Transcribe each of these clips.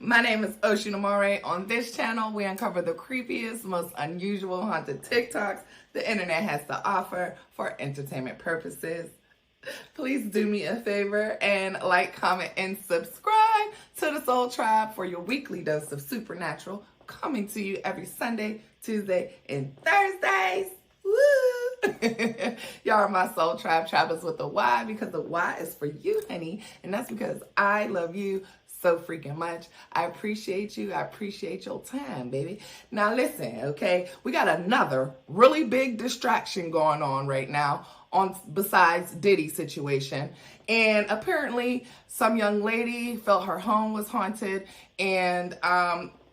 My name is Oshun. On this channel, we uncover the creepiest, most unusual haunted TikToks the internet has to offer for entertainment purposes. Please do me a favor and like, comment, and subscribe to the Soul Tribe for your weekly dose of supernatural, coming to you every Sunday, Tuesday, and Thursdays. Woo! Y'all are my Soul Tribe. Tribe is with a Y because the Y is for you, honey. And that's because I love you so freaking much. I appreciate you. I appreciate your time, baby. Now listen, okay? We got another really big distraction going on right now besides Diddy's situation. And apparently some young lady felt her home was haunted, and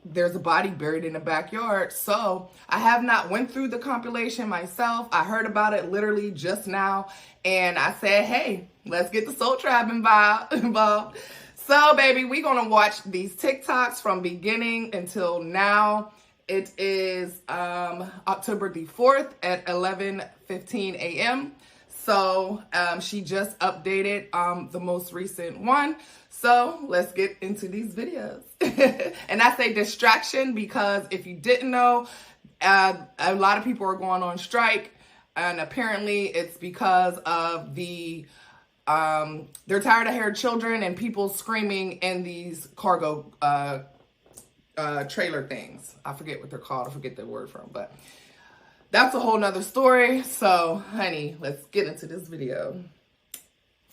there's a body buried in the backyard. So I have not went through the compilation myself. I heard about it literally just now, and I said, hey, let's get the Soul Tribe involved. So baby, we're gonna watch these TikToks from beginning until now. It is October the 4th at 11:15 a.m. So she just updated the most recent one. So let's get into these videos. And I say distraction because if you didn't know, a lot of people are going on strike, and apparently it's because of they're tired of hearing children and people screaming in these cargo trailer things. I forget what they're called. I forget the word from, but that's a whole nother story. So, honey, let's get into this video.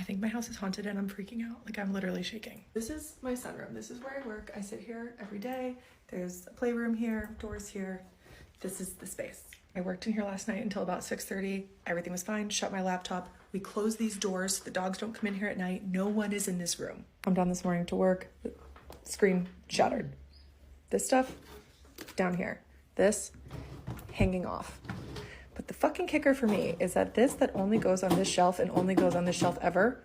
I think my house is haunted and I'm freaking out. Like, I'm literally shaking. This is my sunroom. This is where I work. I sit here every day. There's a playroom here, doors here. This is the space. I worked in here last night until about 6:30. Everything was fine. Shut my laptop. We close these doors so the dogs don't come in here at night. No one is in this room. I'm down this morning to work. Screen shattered. This stuff down here. This hanging off. But the fucking kicker for me is that that only goes on this shelf and only goes on this shelf ever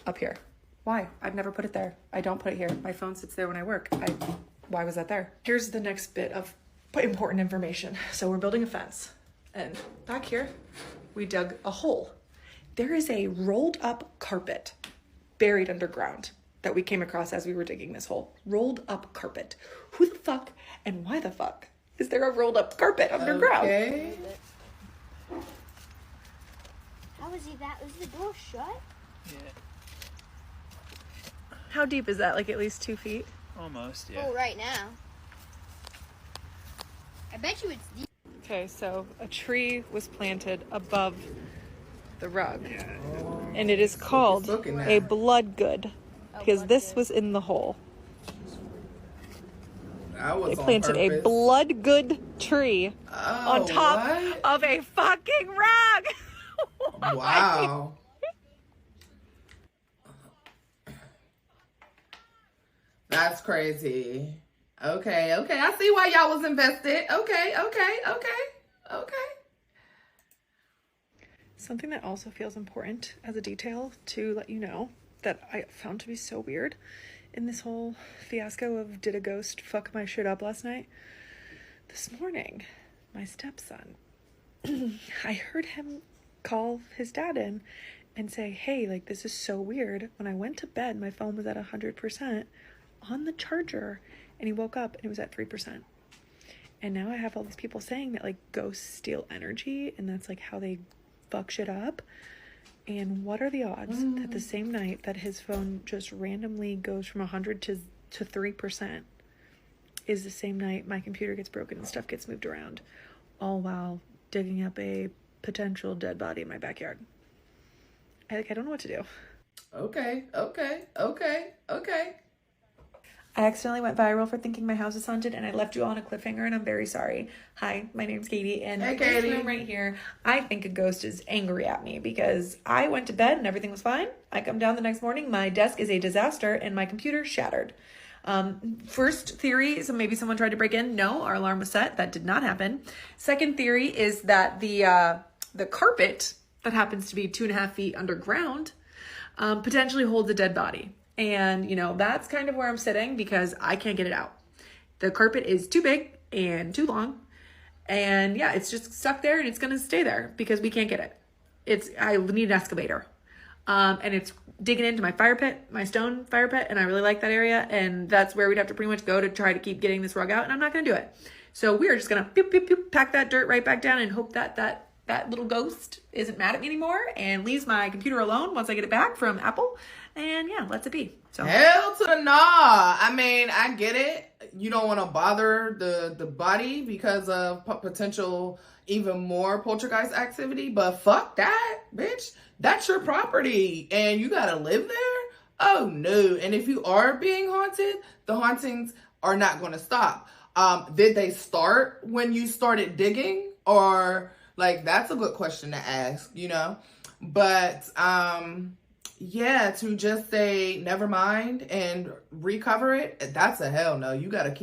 up here. Why? I've never put it there. I don't put it here. My phone sits there when I work. Why was that there? Here's the next bit of important information. So we're building a fence, and back here we dug a hole. There is a rolled up carpet buried underground that we came across as we were digging this hole. Rolled up carpet. Who the fuck and why the fuck is there a rolled up carpet underground? Okay. How was that? Was the door shut? Yeah, How deep is that? Like at least 2 feet? almost, yeah. Oh, right now. I bet you it's deep. Okay, so a tree was planted above the rug, and it is called looking at. a blood good because this was in the hole. They planted a blood good tree on top of a fucking rug. Wow. That's crazy. Okay. I see why y'all was invested. Okay. Something that also feels important as a detail to let you know that I found to be so weird in this whole fiasco of did a ghost fuck my shit up last night. This morning, my stepson, I heard him call his dad in and say, hey, like, this is so weird. When I went to bed, my phone was at 100% on the charger, and he woke up and it was at 3%. And now I have all these people saying that, like, ghosts steal energy and that's, like, how they fuck shit up. And what are the odds that the same night that his phone just randomly goes from 100 to 3% is the same night my computer gets broken and stuff gets moved around, all while digging up a potential dead body in my backyard. I don't know what to do. Okay. I accidentally went viral for thinking my house is haunted, and I left you all on a cliffhanger, and I'm very sorry. Hi, my name's Katie, and Hey, this Katie. room right here, I think a ghost is angry at me because I went to bed and everything was fine. I come down the next morning, my desk is a disaster, and my computer shattered. First theory, so maybe someone tried to break in. No, our alarm was set. That did not happen. Second theory is that the carpet that happens to be 2.5 feet underground potentially holds a dead body. And, you know, that's kind of where I'm sitting because I can't get it out. The carpet is too big and too long. And yeah, it's just stuck there and it's going to stay there because we can't get it. I need an excavator. And it's digging into my fire pit, my stone fire pit, and I really like that area, and that's where we'd have to pretty much go to try to keep getting this rug out, and I'm not going to do it. So we are just going to pew, pew, pew, pack that dirt right back down and hope that that little ghost isn't mad at me anymore and leaves my computer alone once I get it back from Apple. And yeah, lets it be. So hell to the nah. I mean, I get it. You don't want to bother the body because of potential even more poltergeist activity, but fuck that, bitch. That's your property and you gotta live there? Oh no. And if you are being haunted, the hauntings are not going to stop. Did they start when you started digging? Or like, that's a good question to ask, you know? But yeah, to just say never mind and recover it, that's a hell no. You gotta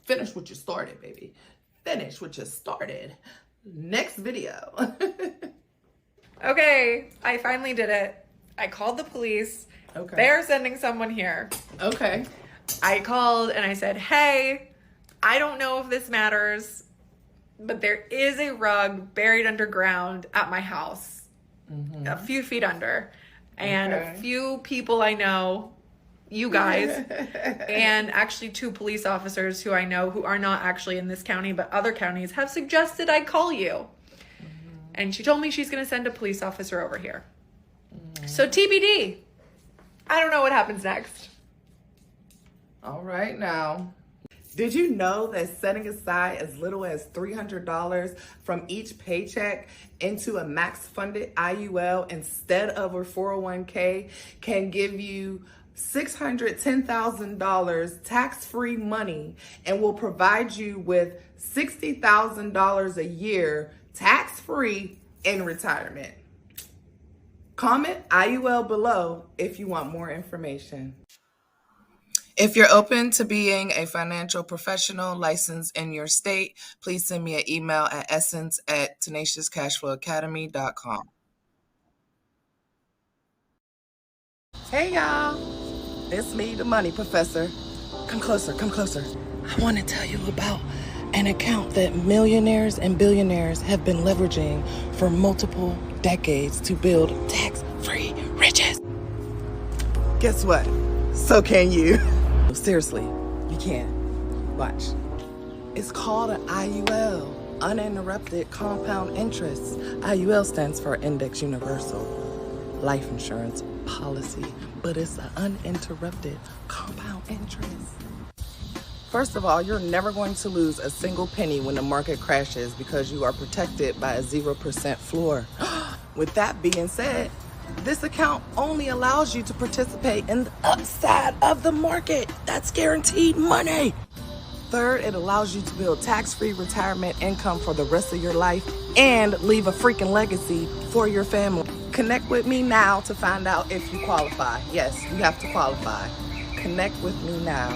finish what you started, baby. Finish what you started. Next video. okay, I finally did it. I called the police. Okay. They're sending someone here. Okay. I called and I said, hey, I don't know if this matters, but there is a rug buried underground at my house, a few feet under, and a few people I know, you guys, and actually 2 police officers who I know who are not actually in this county, but other counties, have suggested I call you. And she told me she's going to send a police officer over here. So TBD. I don't know what happens next. All right now. Did you know that setting aside as little as $300 from each paycheck into a max funded IUL instead of a 401k can give you $610,000 tax-free money and will provide you with $60,000 a year tax-free in retirement? Comment IUL below if you want more information. If you're open to being a financial professional licensed in your state, please send me an email at essence@tenaciouscashflowacademy.com. Hey y'all, it's me, the money professor. Come closer, come closer. I want to tell you about an account that millionaires and billionaires have been leveraging for multiple decades to build tax-free riches. Guess what? So can you. Seriously, you can. Watch. It's called an IUL, uninterrupted compound interest. IUL stands for Index Universal Life Insurance Policy, but it's an uninterrupted compound interest. First of all, you're never going to lose a single penny when the market crashes because you are protected by a 0% floor. With that being said, this account only allows you to participate in the upside of the market. That's guaranteed money. Third, it allows you to build tax-free retirement income for the rest of your life and leave a freaking legacy for your family. Connect with me now to find out if you qualify. Yes, you have to qualify. Connect with me now.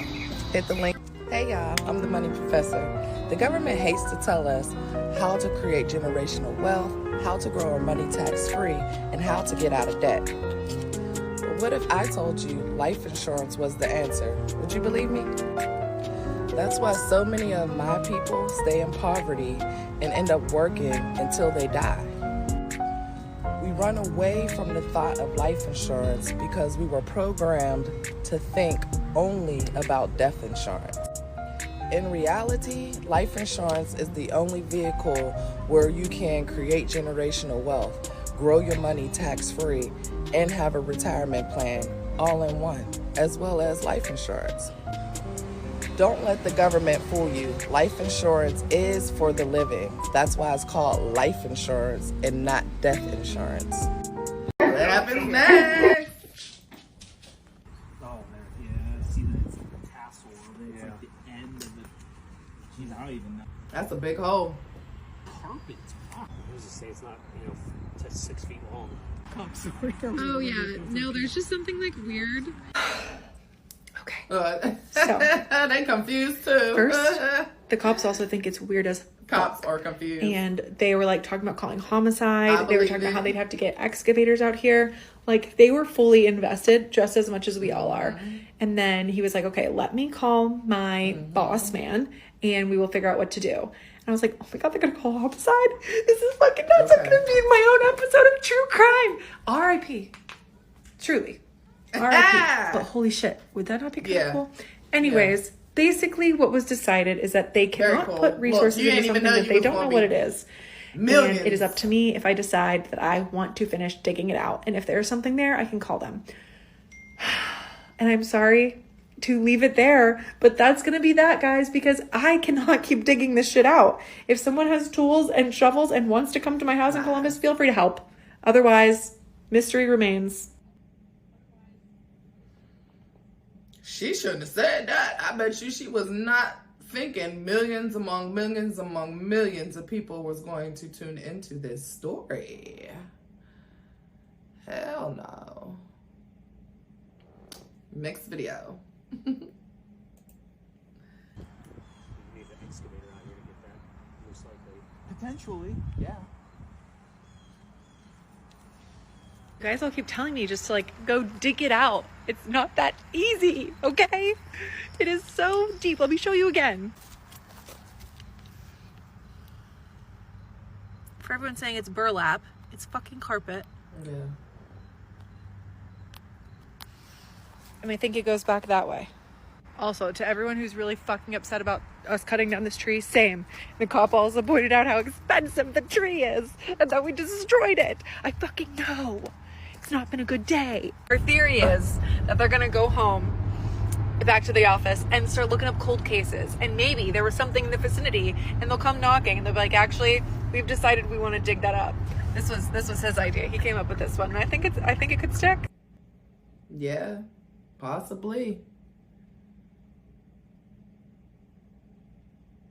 Hit the link. Hey y'all, I'm the money professor. The government hates to tell us how to create generational wealth, how to grow our money tax-free, and how to get out of debt. But what if I told you life insurance was the answer? Would you believe me? That's why so many of my people stay in poverty and end up working until they die. We run away from the thought of life insurance because we were programmed to think only about death insurance. In reality, life insurance is the only vehicle where you can create generational wealth, grow your money tax-free, and have a retirement plan all in one, as well as life insurance. Don't let the government fool you. Life insurance is for the living. That's why it's called life insurance and not death insurance. What happens next? Oh, yeah, see that it's like a tassel. It's like the end of the. Geez, I don't even know. That's a big hole. Carpet. Wow. I was just say it's not, 6 feet long. I'm sorry. Oh yeah, no, there's just something like weird. Okay. So. They confused too. First, the cops also think it's weird as cops are confused. And they were like talking about calling homicide. They were talking about how they'd have to get excavators out here. Like they were fully invested just as much as we all are. And then he was like, okay, let me call my boss man and we will figure out what to do. And I was like, oh my God, they're going to call homicide? This is fucking nuts. I'm going to be in my own episode of true crime. R.I.P. Truly. RIP. But holy shit, would that not be kind of cool? Anyways, basically what was decided is that they cannot put resources into something that they don't know what it is. Millions. And it is up to me if I decide that I want to finish digging it out. And if there's something there, I can call them. And I'm sorry to leave it there, but that's going to be that, guys, because I cannot keep digging this shit out. If someone has tools and shovels and wants to come to my house in Columbus, feel free to help. Otherwise, mystery remains. She shouldn't have said that. I bet you she was not thinking millions among millions among millions of people was going to tune into this story. Hell no. Mixed video. You need an excavator out here to get that, most likely. Potentially, yeah. You guys all keep telling me just to like go dig it out. It's not that easy, okay? It is so deep. Let me show you again. For everyone saying it's burlap, it's fucking carpet. Yeah. And I think it goes back that way. Also, to everyone who's really fucking upset about us cutting down this tree, same. The cop also pointed out how expensive the tree is and that we destroyed it. I fucking know. It's not been a good day. Our theory is that they're gonna go home, back to the office, and start looking up cold cases. And maybe there was something in the vicinity and they'll come knocking and they'll be like, actually, we've decided we want to dig that up. This was his idea. He came up with this one, and I think it could stick. Yeah, possibly.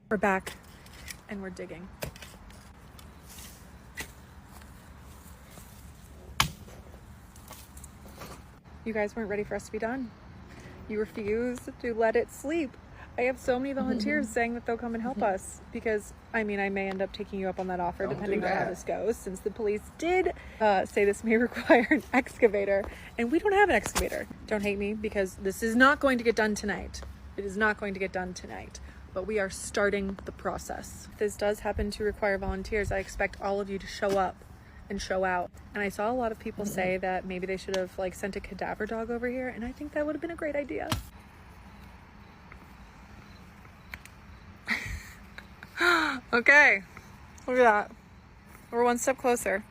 We're back and we're digging. You guys weren't ready for us to be done. You refused to let it sleep. I have so many volunteers saying that they'll come and help us because, I mean, I may end up taking you up on that offer depending on how this goes, since the police did say this may require an excavator, and we don't have an excavator. Don't hate me, because this is not going to get done tonight. It is not going to get done tonight, but we are starting the process. If this does happen to require volunteers, I expect all of you to show up and show out. And I saw a lot of people say that maybe they should have like sent a cadaver dog over here, and I think that would have been a great idea. Okay, look at that. We're one step closer.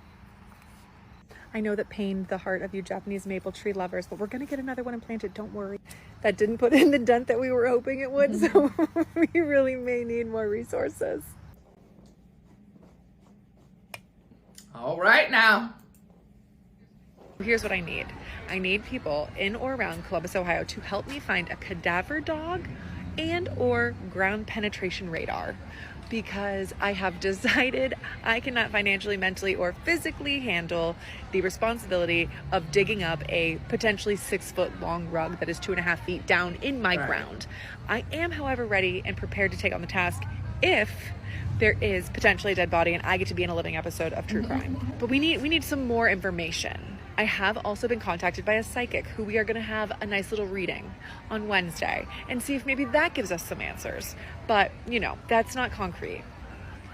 I know that pained the heart of you Japanese maple tree lovers, but we're gonna get another one implanted, don't worry. That didn't put in the dent that we were hoping it would, so we really may need more resources. All right now. Here's what I need. I need people in or around Columbus, Ohio to help me find a cadaver dog and or ground penetration radar, because I have decided I cannot financially, mentally, or physically handle the responsibility of digging up a potentially 6 foot long rug that is 2.5 feet down in my ground. I am, however, ready and prepared to take on the task if there is potentially a dead body and I get to be in a living episode of true crime. But we need some more information. I have also been contacted by a psychic who we are going to have a nice little reading on Wednesday and see if maybe that gives us some answers. But, you know, that's not concrete.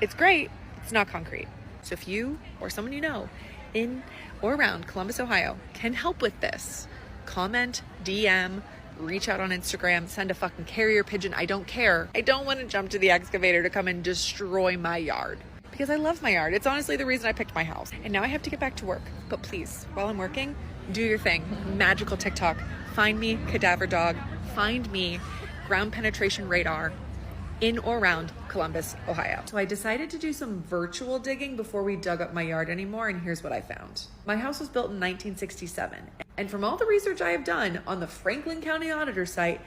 It's great, it's not concrete. So if you or someone you know in or around Columbus, Ohio can help with this, comment, DM, reach out on Instagram, send a fucking carrier pigeon. I don't care. I don't want to jump to the excavator to come and destroy my yard, because I love my yard. It's honestly the reason I picked my house. And now I have to get back to work. But please, while I'm working, do your thing. Magical TikTok. Find me cadaver dog. Find me ground penetration radar in or around Columbus, Ohio. So I decided to do some virtual digging before we dug up my yard anymore, and here's what I found. My house was built in 1967, and from all the research I have done on the Franklin County Auditor site,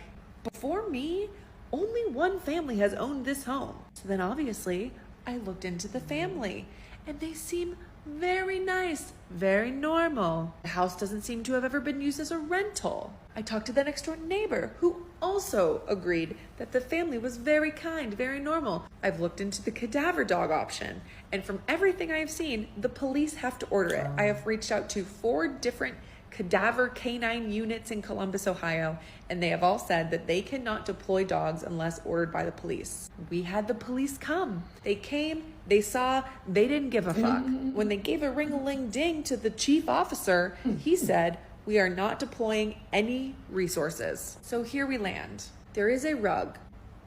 before me, only one family has owned this home. So then obviously, I looked into the family, and they seem very nice, very normal. The house doesn't seem to have ever been used as a rental. I talked to the next door neighbor, who also agreed that the family was very kind, very normal. I've looked into the cadaver dog option, and from everything I have seen, the police have to order it. I have reached out to 4 different cadaver canine units in Columbus, Ohio, and they have all said that they cannot deploy dogs unless ordered by the police. We had the police come. They came, they saw, they didn't give a fuck. When they gave a ring-a-ling-ding to the chief officer, he said, We are not deploying any resources. So here we land. There is a rug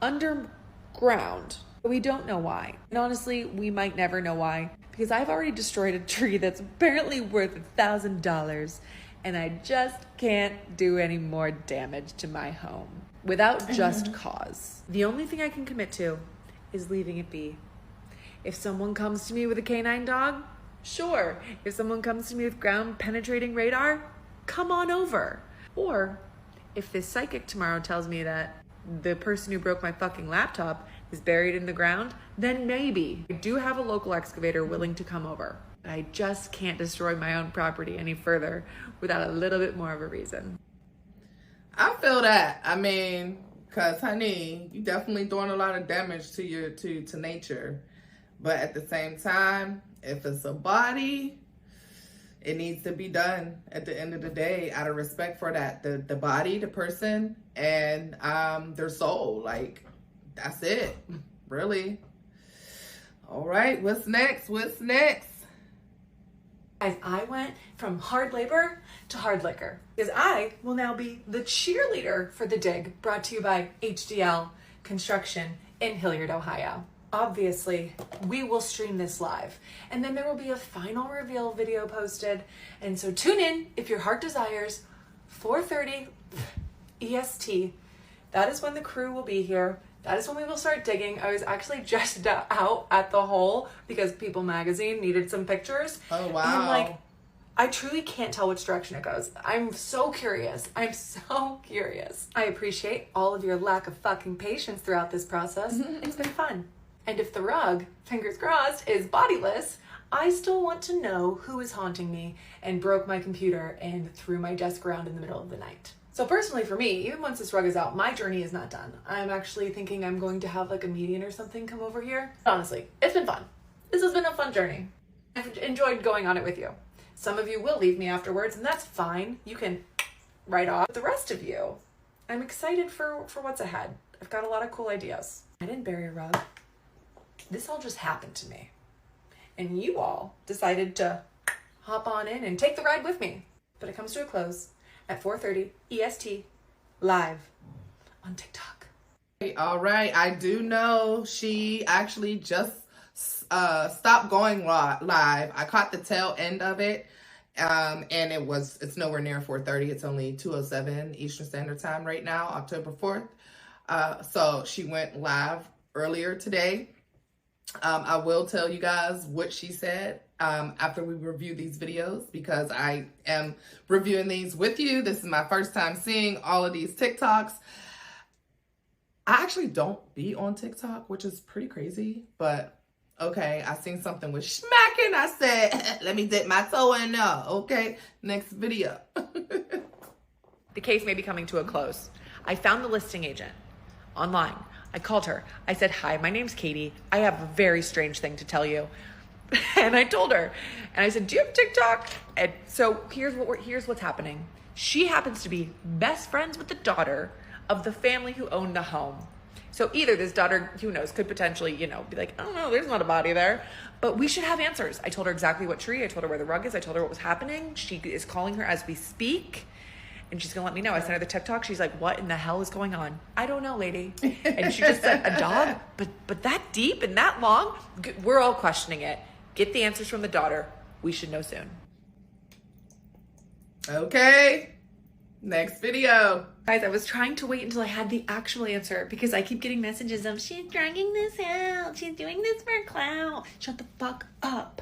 underground, but we don't know why. And honestly, we might never know why, because I've already destroyed a tree that's apparently worth $1,000, and I just can't do any more damage to my home without just cause. The only thing I can commit to is leaving it be. If someone comes to me with a canine dog, sure. If someone comes to me with ground penetrating radar, come on over. Or if this psychic tomorrow tells me that the person who broke my fucking laptop is buried in the ground, then maybe. I do have a local excavator willing to come over. I just can't destroy my own property any further without a little bit more of a reason. I feel that. I mean, cause honey, you definitely doing a lot of damage to your to nature. But at the same time, if it's a body, it needs to be done at the end of the day out of respect for that the body, the person, and their soul. Like, that's it, really. All right, what's next? What's next? Guys, I went from hard labor to hard liquor because I will now be the cheerleader for the dig, brought to you by HDL Construction in Hilliard, Ohio. Obviously, we will stream this live, and then there will be a final reveal video posted. And so tune in if your heart desires. 4:30 EST. That is when the crew will be here. That is when we will start digging. I was actually just out at the hole because People Magazine needed some pictures. Oh, wow. And like, I truly can't tell which direction it goes. I'm so curious. I'm so curious. I appreciate all of your lack of fucking patience throughout this process. It's been fun. And if the rug, fingers crossed, is bodiless, I still want to know who is haunting me and broke my computer and threw my desk around in the middle of the night. So personally for me, even once this rug is out, my journey is not done. I'm actually thinking I'm going to have like a medium or something come over here. Honestly, it's been fun. This has been a fun journey. I've enjoyed going on it with you. Some of you will leave me afterwards, and that's fine. You can write off. The rest of you, I'm excited for what's ahead. I've got a lot of cool ideas. I didn't bury a rug. This all just happened to me. And you all decided to hop on in and take the ride with me. But it comes to a close at 4:30 EST live on TikTok. All right, I do know she actually just stopped going live. I caught the tail end of it, and it's nowhere near 4:30. It's only 2:07 Eastern Standard Time right now, October 4th. So she went live earlier today. I will tell you guys what she said after we review these videos, because I am reviewing these with you. This is my first time seeing all of these TikToks. I actually don't be on TikTok, which is pretty crazy, but okay, I seen something with smacking. I said, let me dip my toe in there. Okay, next video. The case may be coming to a close. I found the listing agent online. I called her. I said, hi, my name's Katie. I have a very strange thing to tell you. And I told her, and I said, do you have TikTok? And so here's what's happening. She happens to be best friends with the daughter of the family who owned the home. So either this daughter, who knows, could potentially, be like, I don't know, there's not a body there. But we should have answers. I told her exactly what tree. I told her where the rug is. I told her what was happening. She is calling her as we speak. And she's going to let me know. I sent her the TikTok. She's like, what in the hell is going on? I don't know, lady. And she just said, a dog? But that deep and that long? We're all questioning it. Get the answers from the daughter. We should know soon. Okay. Next video. Guys, I was trying to wait until I had the actual answer because I keep getting messages of, she's dragging this out. She's doing this for clout. Shut the fuck up.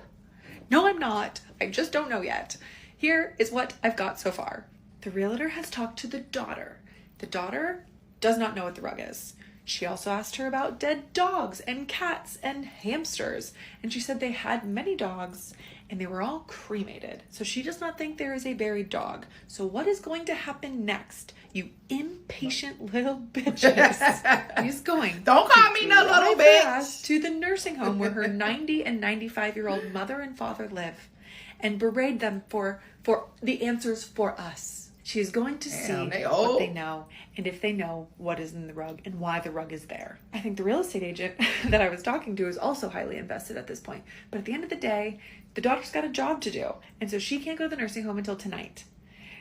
No, I'm not. I just don't know yet. Here is what I've got so far. The realtor has talked to the daughter. The daughter does not know what the rug is. She also asked her about dead dogs and cats and hamsters. And she said they had many dogs and they were all cremated. So she does not think there is a buried dog. So what is going to happen next? You impatient little bitches. She's going. Don't call me no little bitch. To the nursing home where her 90 and 95-year-old mother and father live and berate them for the answers for us. She's going to see what they know and if they know what is in the rug and why the rug is there. I think the real estate agent that I was talking to is also highly invested at this point. But at the end of the day, the daughter's got a job to do. And so she can't go to the nursing home until tonight.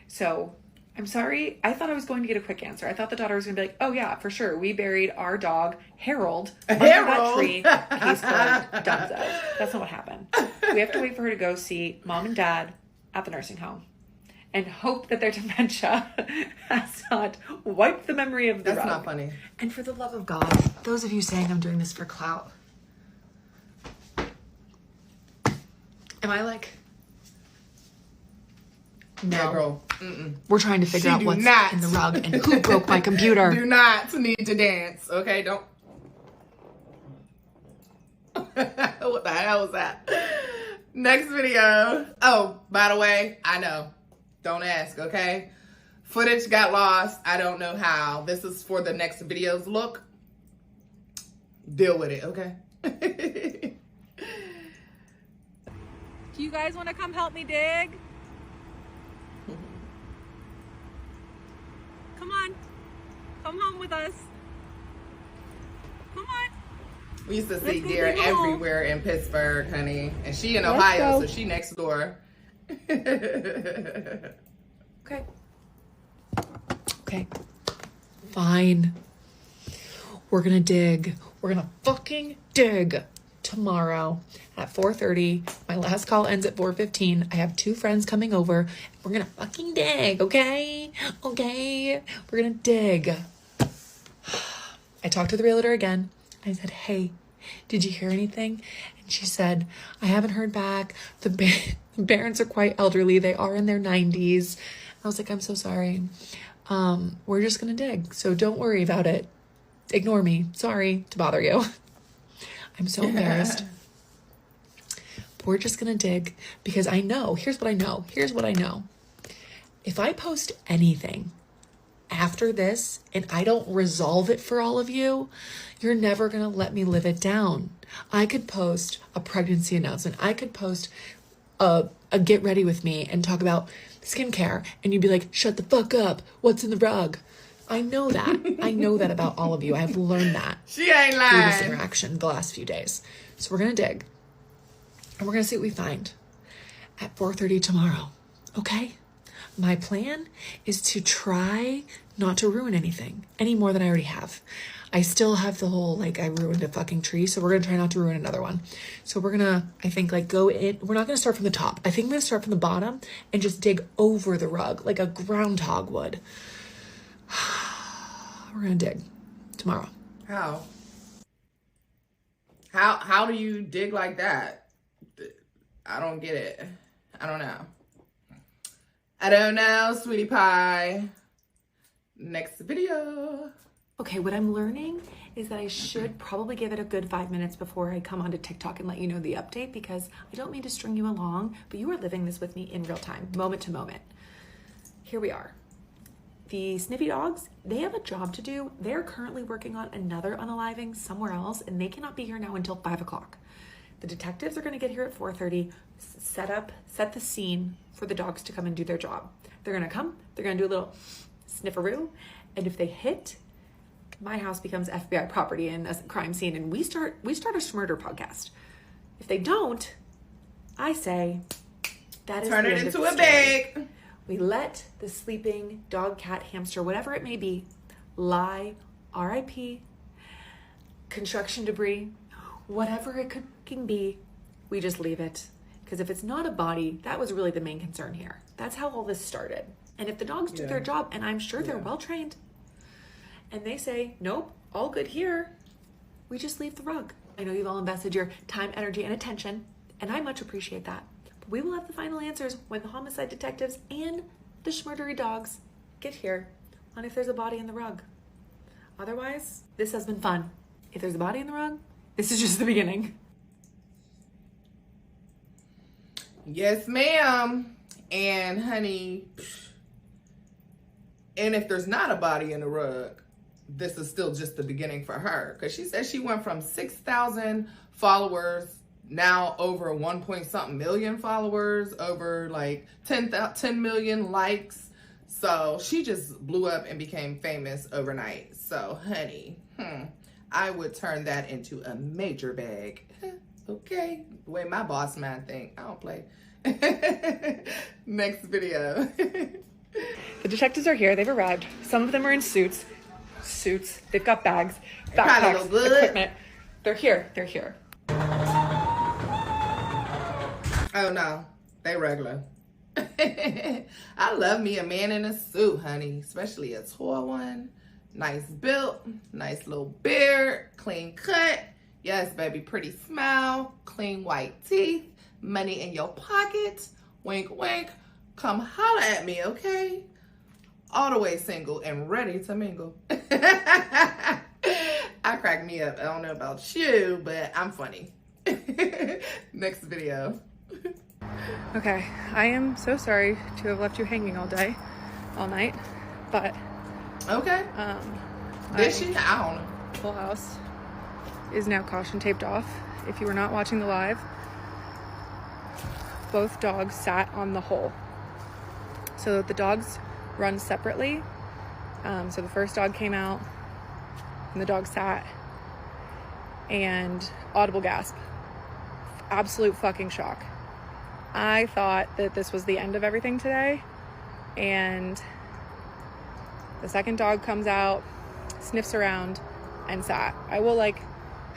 So I'm sorry. I thought I was going to get a quick answer. I thought the daughter was going to be like, oh yeah, for sure. We buried our dog, Harold, under that tree. Case closed. Dunzo. That's not what happened. We have to wait for her to go see mom and dad at the nursing home and hope that their dementia has not wiped the memory of the That's rug. not funny. And for the love of God, those of you saying I'm doing this for clout, am I like... No. Yeah, girl. We're trying to figure out what's in the rug and who broke my computer. Do not need to dance, okay? Don't. What the hell was that? Next video. Oh, by the way, I know. Don't ask, okay? Footage got lost. I don't know how. This is for the next video's look. Deal with it, okay? Do you guys want to come help me dig? Come on. Come home with us. Come on. We used to Let's see go deer dig a hole. everywhere in Pittsburgh, honey. And she in Let's Ohio, go. so she next door. Okay. Okay. Fine. We're gonna dig. We're gonna fucking dig tomorrow at 4:30. My last call ends at 4:15. I have 2 friends coming over. We're gonna fucking dig, okay? Okay. We're gonna dig. I talked to the realtor again. I said, hey, did you hear anything? And she said, I haven't heard back. The parents are quite elderly. They are in their 90s. I was like, I'm so sorry. We're just gonna dig. So don't worry about it. Ignore me. Sorry to bother you. I'm so embarrassed. We're just gonna dig because I know, here's what I know. Here's what I know. If I post anything after this and I don't resolve it for all of you, you're never gonna let me live it down. I could post a pregnancy announcement. I could post a get ready with me and talk about skincare and you'd be like, shut the fuck up. What's in the rug? I know that. I know that about all of you. I've learned that She ain't through this lying. interaction the last few days. So we're gonna dig. And we're gonna see what we find at 4:30 tomorrow. Okay? My plan is to try not to ruin anything any more than I already have. I still have the whole, like, I ruined a fucking tree, so we're gonna try not to ruin another one. So we're gonna, I think, like, go in. We're not gonna start from the top. I think I'm gonna start from the bottom and just dig over the rug like a groundhog would. We're gonna dig tomorrow. How? How do you dig like that? I don't get it. I don't know. I don't know, sweetie pie. Next video. Okay, what I'm learning is that I should probably give it a good 5 minutes before I come onto TikTok and let you know the update, because I don't mean to string you along, but you are living this with me in real time, moment to moment. Here we are. The sniffy dogs, they have a job to do. They're currently working on another unaliving somewhere else, and they cannot be here now until 5 o'clock. The detectives are gonna get here at 4:30, set the scene for the dogs to come and do their job. They're gonna come, they're gonna do a little snifferoo, and if they hit, my house becomes FBI property and a crime scene, and we start a murder podcast. If they don't, I say that is Turn the it end of into the a story. bag. We let the sleeping dog, cat, hamster, whatever it may be, lie, RIP, construction debris, whatever it can be, we just leave it. Because if it's not a body, that was really the main concern here. That's how all this started. And if the dogs do their job, and I'm sure they're well trained, and they say, nope, all good here, we just leave the rug. I know you've all invested your time, energy, and attention, and I much appreciate that. But we will have the final answers when the homicide detectives and the schmurdery dogs get here on if there's a body in the rug. Otherwise, this has been fun. If there's a body in the rug, this is just the beginning. Yes, ma'am. And honey, and if there's not a body in the rug, this is still just the beginning for her. Because she said she went from 6,000 followers, now over 1 point something million followers, over like 10 million likes. So she just blew up and became famous overnight. So honey, I would turn that into a major bag. Okay, the way my boss man think, I don't play. Next video. The detectives are here. They've arrived. Some of them are in suits. They've got bags, probably backpacks, look good. equipment. They're here. Oh no, they regular. I love me a man in a suit, honey, especially a tall one. Nice built, nice little beard, clean cut. Yes, baby, pretty smile, clean white teeth, money in your pocket. Wink, wink. Come holla at me, okay? All the way single and ready to mingle. I crack me up. I don't know about you, but I'm funny. Next video. Okay, I am so sorry to have left you hanging all night, but Okay. Did she? I don't know. Full house is now caution taped off. If you were not watching the live, both dogs sat on the hole. So the dogs run separately. So the first dog came out and the dog sat, and audible gasp. Absolute fucking shock. I thought that this was the end of everything today, and the second dog comes out, sniffs around, and sat. I will like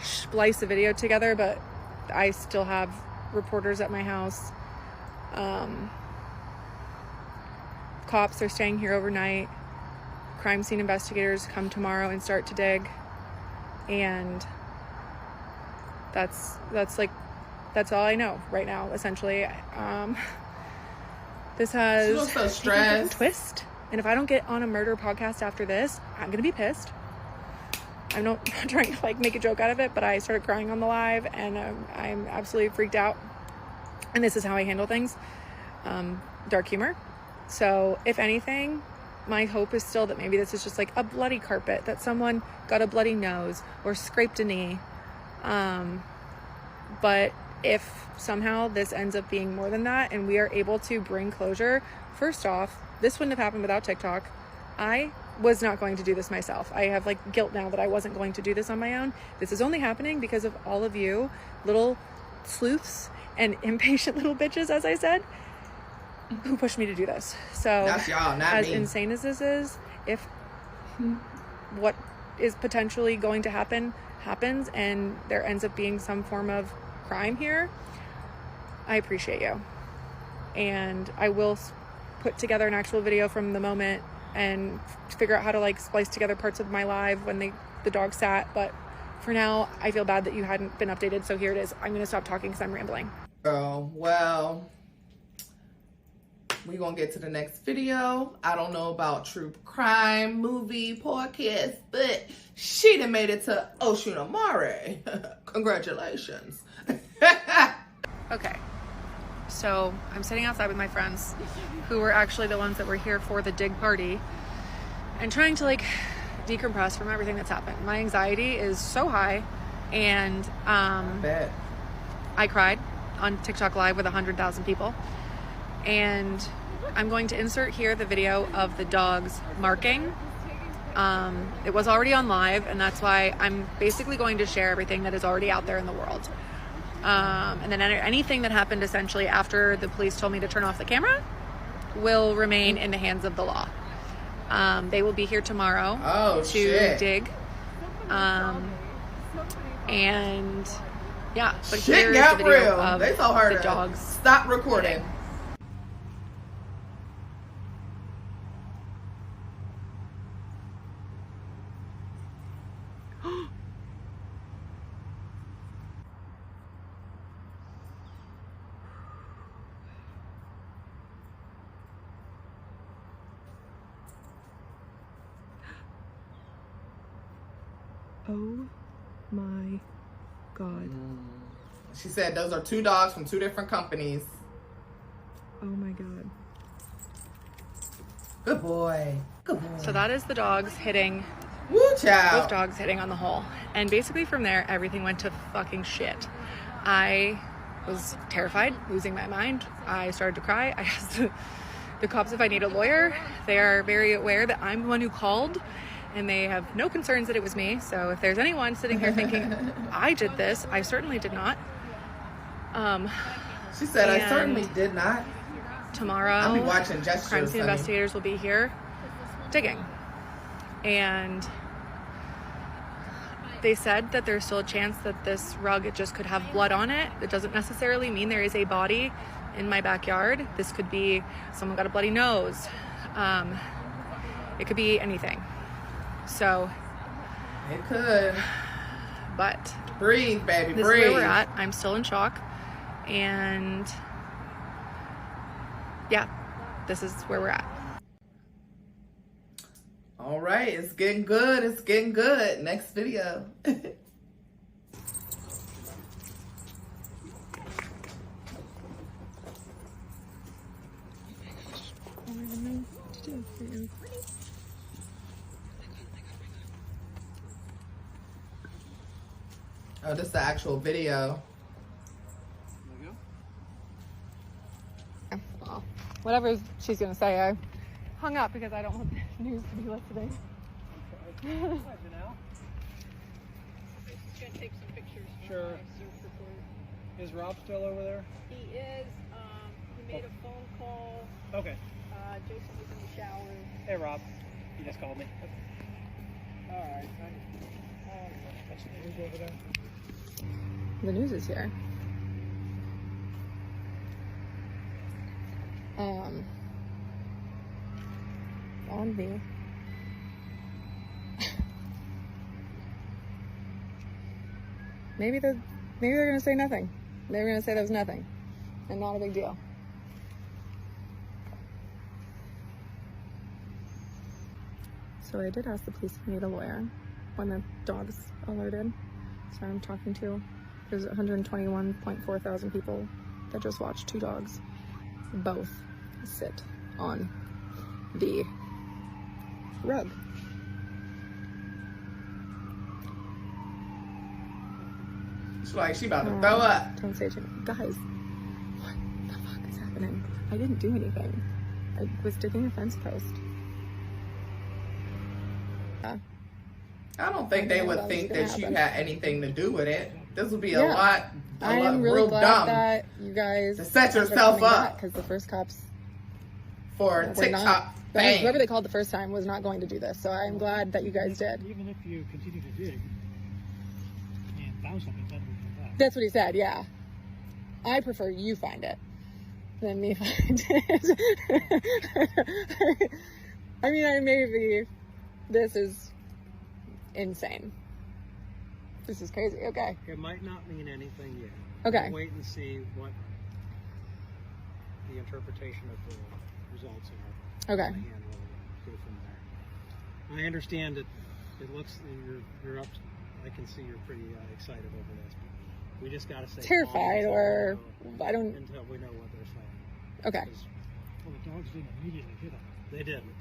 splice the video together, but I still have reporters at my house. Cops are staying here overnight. Crime scene investigators come tomorrow and start to dig, and that's all I know right now, essentially. This has She looks so taken a stressed. different twist, and if I don't get on a murder podcast after this, I'm gonna be pissed. I'm not trying to like make a joke out of it, but I started crying on the live, and I'm absolutely freaked out. And this is how I handle things. Dark humor. So if anything, my hope is still that maybe this is just like a bloody carpet, that someone got a bloody nose or scraped a knee. But if somehow this ends up being more than that and we are able to bring closure, first off, this wouldn't have happened without TikTok. I was not going to do this myself. I have like guilt now that I wasn't going to do this on my own. This is only happening because of all of you little sleuths and impatient little bitches, as I said, who pushed me to do this. So That's y'all, not as me. insane as this is, if what is potentially going to happen happens and there ends up being some form of crime here, I appreciate you. And I will put together an actual video from the moment and figure out how to like splice together parts of my live when the dog sat. But for now, I feel bad that you hadn't been updated, so here it is. I'm gonna stop talking because I'm rambling. Oh, well, we're gonna get to the next video. I don't know about true crime, movie, podcast, but she done made it to Oshun Amare. Congratulations. Okay, so I'm sitting outside with my friends who were actually the ones that were here for the dig party and trying to like decompress from everything that's happened. My anxiety is so high, and Bet. I cried on TikTok Live with 100,000 people. And I'm going to insert here the video of the dogs marking. It was already on live, and that's why I'm basically going to share everything that is already out there in the world. And then anything that happened essentially after the police told me to turn off the camera will remain in the hands of the law. They will be here tomorrow to dig. And yeah, but Shit here is got the video real. of They told her the to dogs. stop recording. Oh my God. She said those are two dogs from two different companies. Oh my God. Good boy. Good boy. So that is the dogs hitting, Woo, child. both dogs hitting on the hole. And basically from there, everything went to fucking shit. I was terrified, losing my mind. I started to cry. I asked the cops if I need a lawyer. They are very aware that I'm the one who called, and they have no concerns that it was me. So if there's anyone sitting here thinking I did this, I certainly did not. She said, I and- certainly did not. tomorrow, I'll be watching crime gestures. scene investigators will be here digging. And they said that there's still a chance that this rug just could have blood on it. It doesn't necessarily mean there is a body in my backyard. This could be someone got a bloody nose. It could be anything. So It could. but Breathe, baby, this breathe. is where we're at. I'm still in shock. And yeah, this is where we're at. All right, it's getting good. It's getting good. Next video. Oh, this is the actual video. Well, whatever she's gonna say, I hung up because I don't want the news to be listening. Sure. Is Rob still over there? He is. He made a phone call. Okay. Jason was in the shower. Hey, Rob. You just called me. All right. What's the news over there? The news is here. On me. Maybe they're gonna say nothing. They're gonna say there was nothing, and not a big deal. So I did ask the police if they need a lawyer when the dogs alerted. So I'm talking to. There's 121.4 thousand people that just watched two dogs both sit on the rug. It's like she about to throw up. Don't say it to me. Guys, what the fuck is happening? I didn't do anything. I was digging a fence post. I don't think they would think that you had anything to do with it. This would be a Yeah. lot I am really real glad dumb that you guys to set yourself up because the first cops for were TikTok not, fame. whoever they called the first time was not going to do this. So I'm glad that you guys did. Even if you continue to dig and found something, then we come back. That's what he said. Yeah, I prefer you find it than me find it. I mean, maybe this is insane. This is crazy. Okay. It might not mean anything yet. Okay. We'll wait and see what the interpretation of the results are. Okay. And we'll go from there. I understand that it looks you're up. I can see you're pretty excited over this. But we just got to say Terrified, or I don't. until we know what they're saying. Okay. Well, the dogs didn't immediately hit them. They didn't.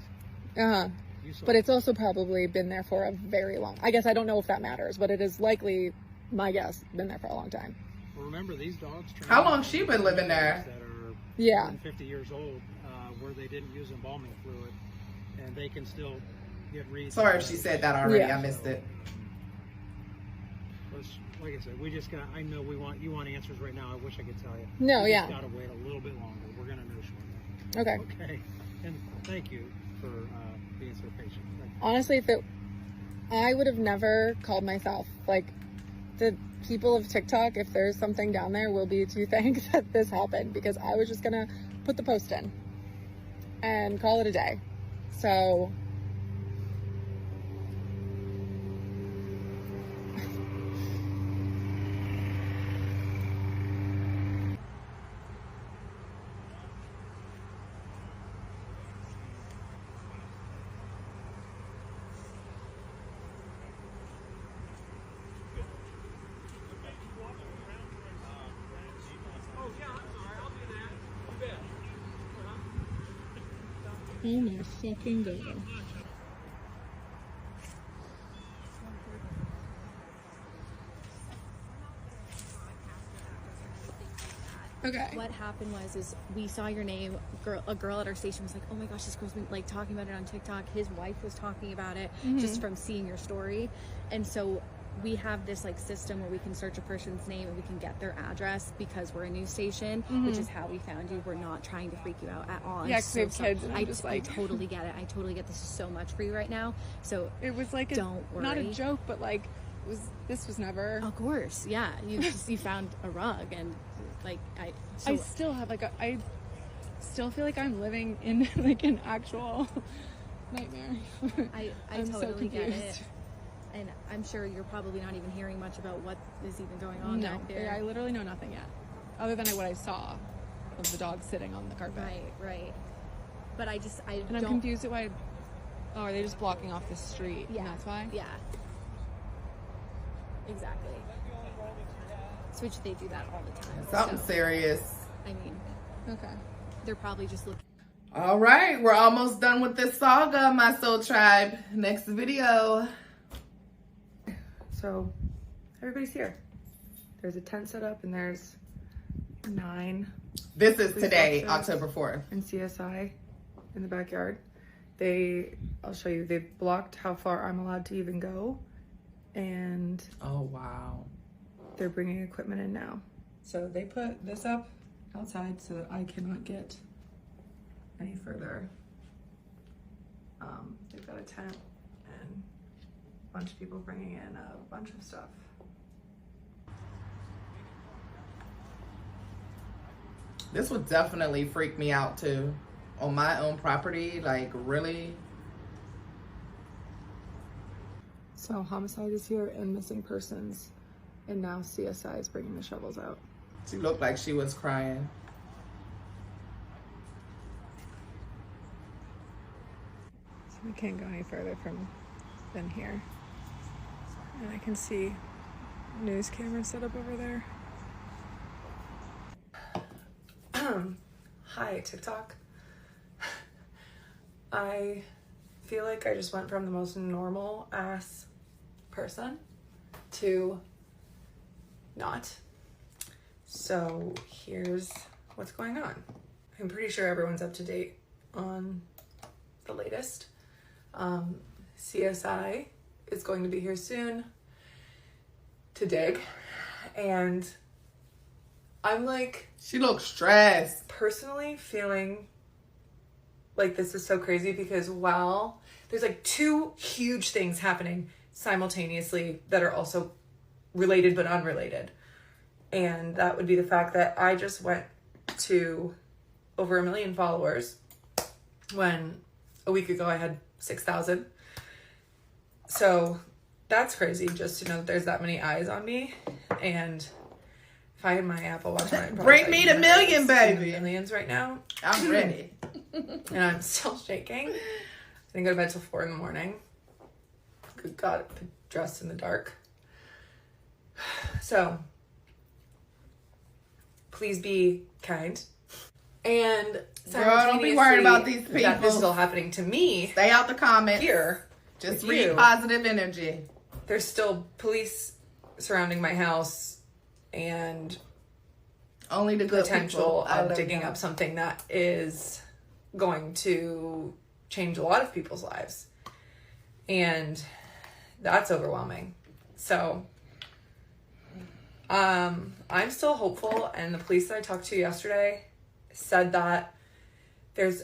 Uh huh. You saw But it's also probably been there for a very long. I guess I don't know if that matters, but it is likely, my guess, been there for a long time. Well, remember these dogs. How long she been living there? That are Yeah. 50 years old, where they didn't use embalming fluid, and they can still get reads. Sorry if she said that already. Yeah. I missed it. Like I said, we just got. I know you want answers right now. I wish I could tell you. No, we yeah. Just gotta wait a little bit longer. We're gonna know shortly. Okay. Okay. And thank you for being so patient. Thank you. Honestly, I would have never called myself. Like, the people of TikTok, if there's something down there, will be to thank that this happened, because I was just gonna put the post in and call it a day. So oh my fucking god. Okay. What happened was we saw your name. A girl at our station was like, "Oh my gosh, this girl's been like talking about it on TikTok." His wife was talking about it just from seeing your story, and so we have this like system where we can search a person's name and we can get their address because we're a news station, which is how we found you. We're not trying to freak you out at all. Yeah, because we have kids. And I I'm just like, totally get it. I totally get this is so much for you right now. So it was like don't worry. Not a joke, but like this was never. Of course, yeah. You found a rug and like I still have like I still feel like I'm living in like an actual nightmare. I I'm so totally get it. confused. And I'm sure you're probably not even hearing much about what is even going on No, back there. I literally know nothing yet, other than what I saw of the dog sitting on the carpet. Right. But I And I'm confused at why. Oh, are they just blocking off the street? Yeah, And that's why. Yeah. Exactly. Which they do that all the time. Something so, serious. I mean, Okay. they're probably just looking. All right, we're almost done with this saga, my soul tribe. Next video. So everybody's here. There's a tent set up and there's 9 This is police today, officers October 4th. and CSI in the backyard. I'll show you, they've blocked how far I'm allowed to even go, and Oh, wow. they're bringing equipment in now. So they put this up outside so that I cannot get any further. They've got a tent and a bunch of people bringing in a bunch of stuff. This would definitely freak me out too. On my own property, like really. So homicide is here and missing persons, and now CSI is bringing the shovels out. She looked like she was crying. So we can't go any further than here. And I can see news cameras set up over there. Hi, TikTok. I feel like I just went from the most normal ass person to not. So here's what's going on. I'm pretty sure everyone's up to date on the latest. CSI is going to be here soon to dig, and I'm like, She looks stressed. personally feeling like this is so crazy because while there's like 2 huge things happening simultaneously that are also related but unrelated. And that would be the fact that I just went to over 1 million followers when a week ago I had 6,000. So that's crazy just to know that there's that many eyes on me. And if I had my Apple Watch, I'd probably Bring me to million, baby. Millions right now. I'm ready. And I'm still shaking. I didn't go to bed till 4 in the morning. Got dressed in the dark. So please be kind. And Girl, don't be worried about these simultaneously, that this is people. all happening to me Stay out the comments. here. Just with read you. positive energy. There's still police surrounding my house and Only the good potential people. I of love digging them. up something that is going to change a lot of people's lives. And that's overwhelming. So I'm still hopeful, and the police that I talked to yesterday said that there's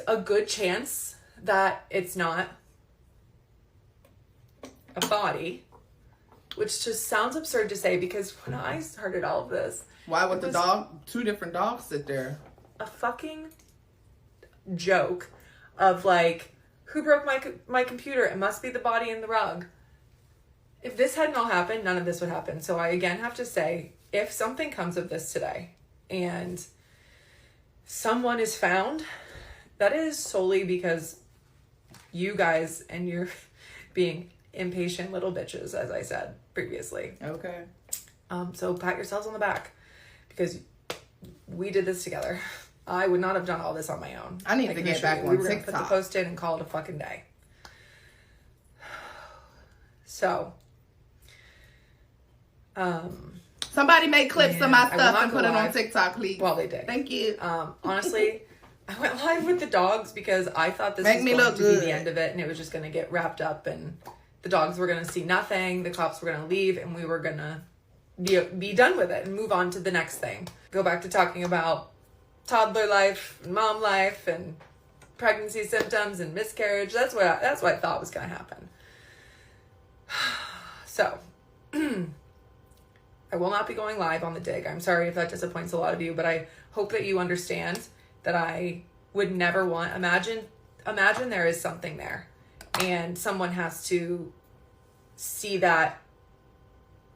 a good chance that it's not a body, which just sounds absurd to say because when I started all of this, Why would it the was dog, 2 different dogs sit there? a fucking joke of like, who broke my computer? It must be the body in the rug. If this hadn't all happened, none of this would happen. So I again have to say, if something comes of this today and someone is found, that is solely because you guys and you're being impatient little bitches, as I said previously. Okay. So pat yourselves on the back because we did this together. I would not have done all this on my own. I need to can get assure back you, on we were gonna put TikTok. the post in and call it a fucking day. So, Somebody make clips of my I will stuff not and go put it on live. TikTok, please. well, they did. Thank you. Honestly, I went live with the dogs because I thought this Make was me going look to be good. the end of it and it was just going to get wrapped up and the dogs were gonna see nothing, the cops were gonna leave, and we were gonna be done with it and move on to the next thing. Go back to talking about toddler life and mom life and pregnancy symptoms and miscarriage. That's what I thought was gonna happen. So I will not be going live on the dig. I'm sorry if that disappoints a lot of you, but I hope that you understand that I would never want, imagine there is something there and someone has to see that,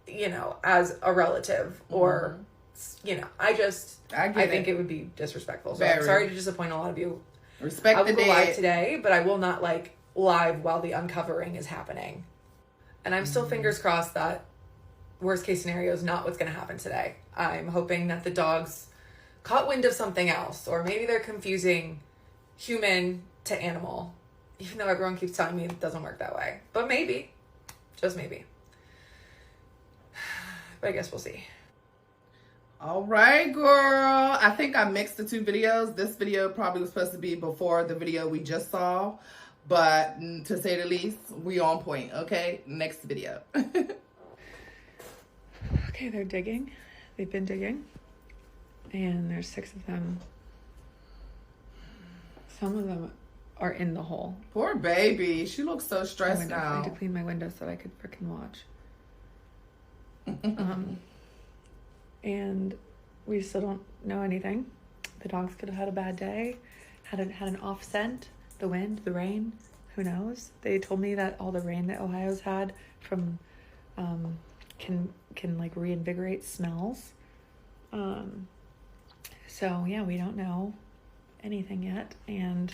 you know, as a relative or, you know, I think it would be disrespectful. So I'm sorry to disappoint a lot of you. Respect the I will go dead. live today, but I will not like live while the uncovering is happening. And I'm still fingers crossed that worst case scenario is not what's going to happen today. I'm hoping that the dogs caught wind of something else, or maybe they're confusing human to animal, even though everyone keeps telling me it doesn't work that way. But maybe, just maybe. But I guess we'll see. All right, girl. I think I mixed the two videos. This video probably was supposed to be before the video we just saw, but to say the least, we on point. Okay, next video. Okay, they're digging. They've been digging. And there's 6 of them. Some of them are in the hole. Poor baby. She looks so stressed I now. had to clean my window so that I could freaking watch. And we still don't know anything. The dogs could have had a bad day, had an off scent, the wind, the rain, who knows? They told me that all the rain that Ohio's had from can like reinvigorate smells. So yeah, we don't know anything yet, and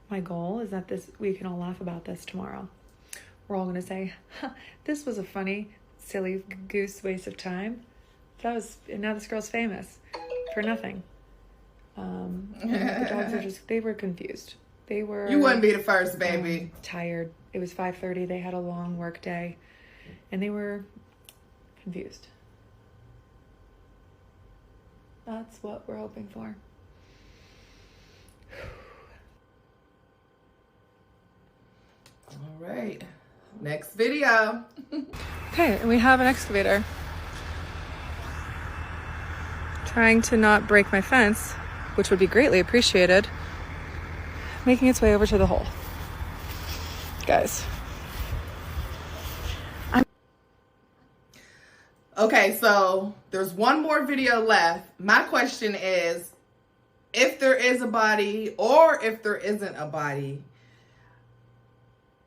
my goal is that we can all laugh about this tomorrow. We're all gonna say, huh, this was a funny, silly goose waste of time. And now this girl's famous for nothing. The dogs they were confused. They were. You wouldn't be the first, baby. Tired. It was 5:30. They had a long work day, and they were confused. That's what we're hoping for. All right, next video. Okay, and we have an excavator trying to not break my fence, which would be greatly appreciated, making its way over to the hole. Guys. Okay, so there's one more video left. My question is, if there is a body or if there isn't a body,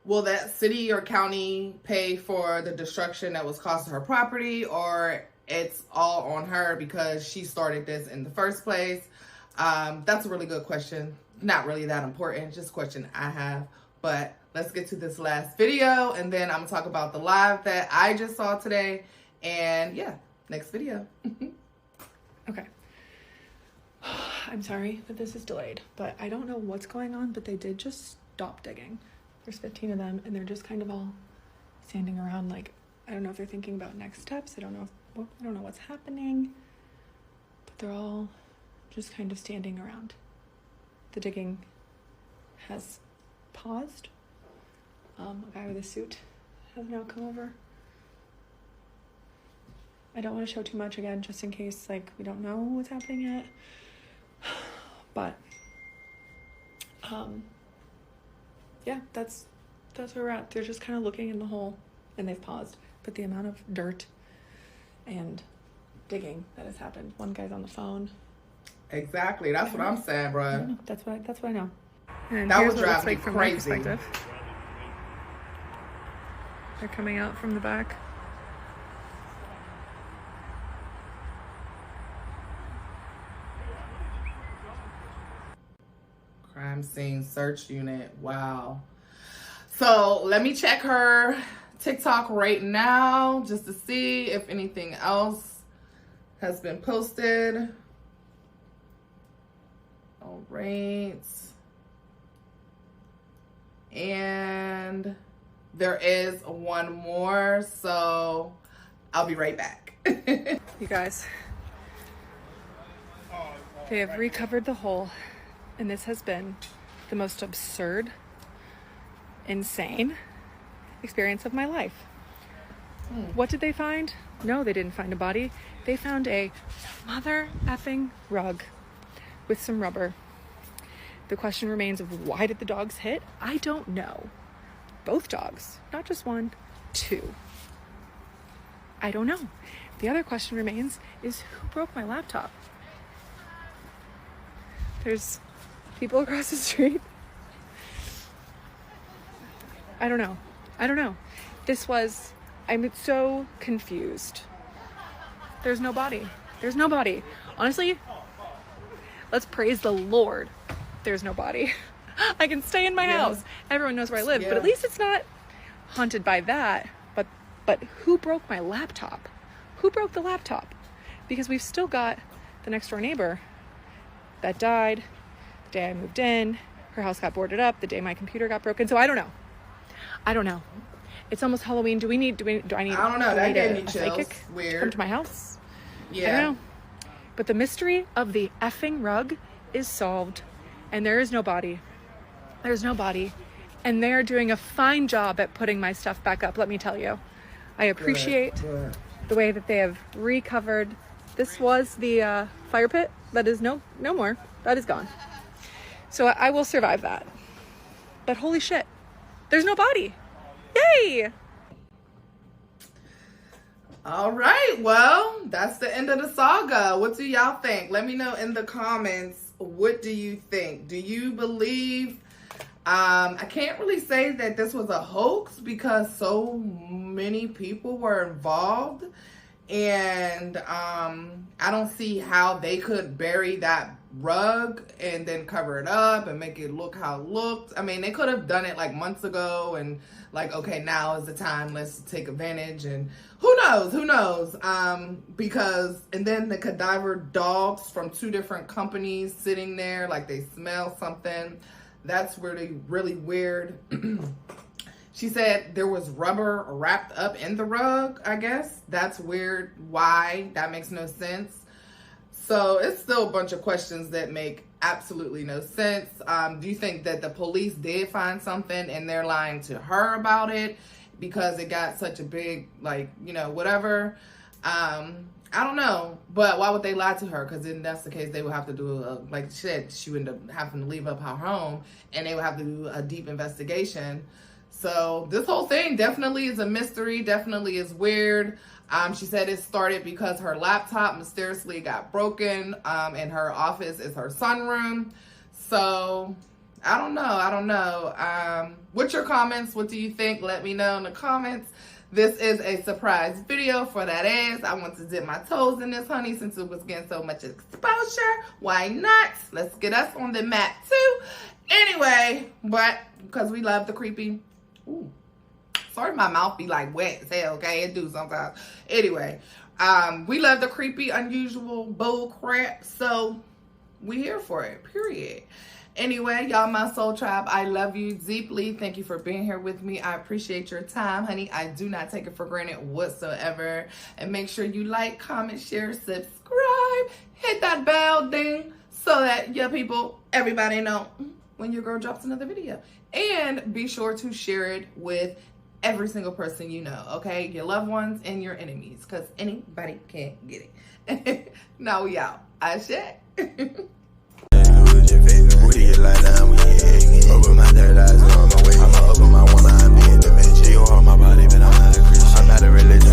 will that city or county pay for the destruction that was caused to her property, or it's all on her because she started this in the first place? That's a really good question. Not really that important, just a question I have. But let's get to this last video, and then I'm gonna talk about the live that I just saw today. And yeah, next video. Okay. I'm sorry that this is delayed, but I don't know what's going on, but they did just stop digging. There's 15 of them, and they're just kind of all standing around like, I don't know if they're thinking about next steps. I don't know what's happening, but they're all just kind of standing around. The digging has paused. A guy with a suit has now come over. I don't want to show too much again, just in case, like, we don't know what's happening yet. But, yeah, that's where we're at. They're just kind of looking in the hole, and they've paused. But the amount of dirt and digging that has happened. One guy's on the phone. Exactly, that's what I'm saying, bro. That's what I know. And That here's would what it looks drive me like from my crazy. perspective. They're coming out from the back. Crime scene search unit. Wow. So let me check her TikTok right now just to see if anything else has been posted. All right. And there is one more, so I'll be right back. You guys, they have recovered the hole, and this has been the most absurd insane experience of my life. What did they find? No, they didn't find a body. They found a mother effing rug with some rubber. The question remains of why did the dogs hit? I don't know. Both dogs, not just one, two. I don't know. The other question remains is who broke my laptop? There's people across the street. I don't know. I'm so confused. There's no body. Honestly, let's praise the Lord. There's no body. I can stay in my house. Everyone knows where I live, but at least it's not haunted by that. But who broke my laptop? Who broke the laptop? Because we've still got the next door neighbor that died the day I moved in. Her house got boarded up the day my computer got broken. So I don't know. It's almost Halloween. Do I need I don't know. That gave me chills. Psychic Weird. to come to my house? Yeah. I don't know. But the mystery of the effing rug is solved, and there is no body. There's no body, and they are doing a fine job at putting my stuff back up. Let me tell you, I appreciate the way that they have recovered. This was the fire pit. That is no more. That is gone. So I will survive that. But holy shit, there's no body. Yay! All right, well, that's the end of the saga. What do y'all think? Let me know in the comments. What do you think? Do you believe? I can't really say that this was a hoax because so many people were involved, and I don't see how they could bury that rug and then cover it up and make it look how it looked. I mean, they could have done it like months ago and like, okay, now is the time, let's take advantage, and who knows, because, and then the cadaver dogs from 2 different companies sitting there, like they smell something. That's really, really weird. She said there was rubber wrapped up in the rug, I guess. That's weird. Why? That makes no sense. So it's still a bunch of questions that make absolutely no sense. Do you think that the police did find something and they're lying to her about it because it got such a big, like, you know, whatever? I don't know. But why would they lie to her? Because then that's the case, they would have to do, like she said, she would end up having to leave up her home and they would have to do a deep investigation. So this whole thing definitely is a mystery, definitely is weird. She said it started because her laptop mysteriously got broken, and her office is her sunroom. So I don't know. What's your comments? What do you think? Let me know in the comments. This is a surprise video for that ass. I want to dip my toes in this, honey, since it was getting so much exposure. Why not? Let's get us on the map too. Anyway, but because we love the creepy. Ooh. Sorry, my mouth be like wet as hell, okay? It do sometimes. Anyway, we love the creepy, unusual bull crap, so we here for it, period. Anyway, y'all, my soul tribe, I love you deeply. Thank you for being here with me. I appreciate your time, honey. I do not take it for granted whatsoever. And make sure you like, comment, share, subscribe, hit that bell ding so that your people, everybody know when your girl drops another video. And be sure to share it with every single person you know, okay? Your loved ones and your enemies, because anybody can get it. Now we out. I said. Open my third eyes on my way. I'ma open my one eye, be in the bitch. You hold my body, but I'm not a Christian. I'm not a religion.